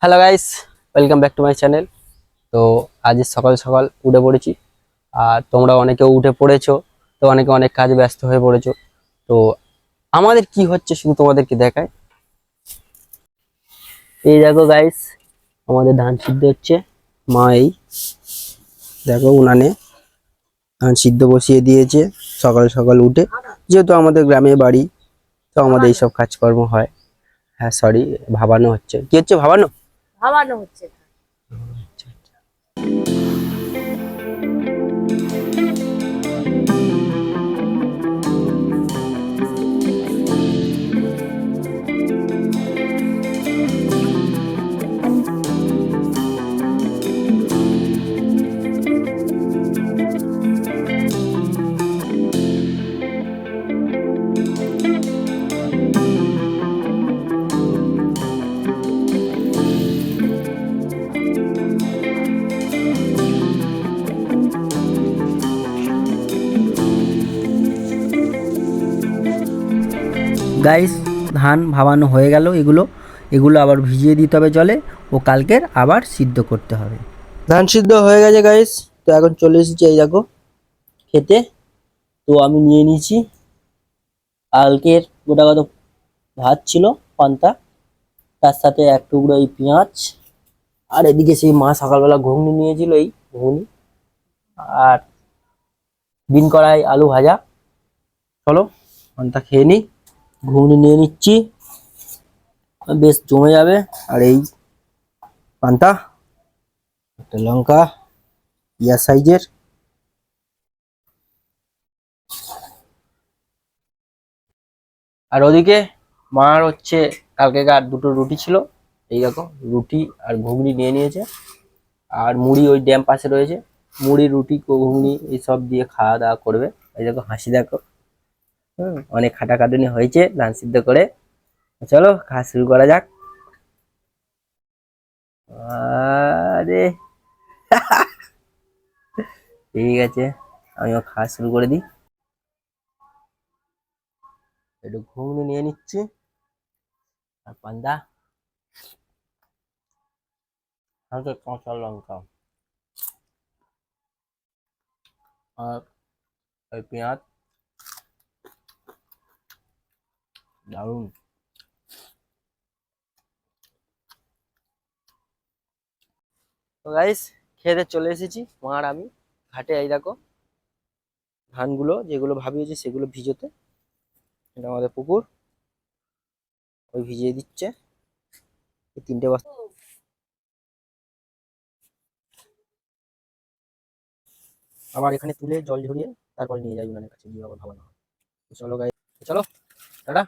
Hello guys, welcome back to my channel. তো আজ সকাল সকাল উঠে পড়েছি। আর তোমরা অনেকেও উঠে পড়েছো। তো অনেকে অনেক কাজে ব্যস্ত হয়ে পড়েছো। তো আমাদের কি হচ্ছে শুধু তোমাদেরকে দেখায়। এই দেখো গাইস, আমাদের ধান সিদ্ধ হচ্ছে। মা এই দেখো উনানে ধান সিদ্ধ বসিয়ে দিয়েছে সকাল সকাল উঠে। যেহেতু আমাদের গ্রামে বাড়ি, তো আমাদের এইসব কাজকর্ম হয়। হ্যাঁ সরি, ভাবানো হচ্ছে। কি হচ্ছে ভাবানো? ভাবানো হচ্ছে। গাইস, ধান ভাবানো হয়ে গেল। এগুলো এগুলো আবার ভিজিয়ে দিতে হবে জলে, ও কালকের আবার সিদ্ধ করতে হবে। ধান সিদ্ধ হয়ে গেছে গাইস। তো এখন চলে এসেছি এই দেখো খেতে। তো আমি নিয়ে নিয়েছি কালকের গোটা কত ভাত ছিল, পান্তা, তার সাথে এক টুকরো এই পেঁয়াজ। আর এদিকে সেই মা সকালবেলা ঘুগনি নিয়েছিল, এই ঘুগনি আর বিন কড়াই আলু ভাজা। চলো পান্তা খেয়ে নিই। ঘুগনি নিয়ে নিচ্ছি, বেশ জমে যাবে। আর এই পান্তা, একটা লঙ্কা ইয়ার সাইজের। আর ওদিকে মার হচ্ছে কালকেকার দুটো রুটি ছিল, এই দেখো রুটি আর ঘুগনি নিয়ে নিয়েছে। আর মুড়ি ওই ড্যাম পাশে রয়েছে, মুড়ি রুটি ঘুগনি এইসব দিয়ে খাওয়া দাওয়া করবে। এই দেখো হাসি দেখো। অনেক খাটাখাটুনি হয়েছে ধান সিদ্ধ করে। চলো খাওয়া শুরু করা যাক। আরে ঠিক আছে, আমিও খাওয়া শুরু করে দিই। একটু ঘুগনি নিয়ে নিচ্ছি আর পান্তা, হালকা কাঁচা লঙ্কা আর ওই পেঁয়াজ, দারুন। তো গাইস, খেতে চলে এসেছি মা আর আমি ঘাটে। এই দেখো ধানগুলো যেগুলো ভাবিয়েছি সেগুলো ভিজোতে। এটা আমাদের পুকুর, ওই ভিজিয়ে দিচ্ছে এই তিনটে বস্তা। আবার এখানে তুলে জল ঝরিয়ে তারপর নিয়ে যাই উনানের কাছে, দিয়ে আবার ভাবানো হয়। তো চলো গাইস, চলো টাটা।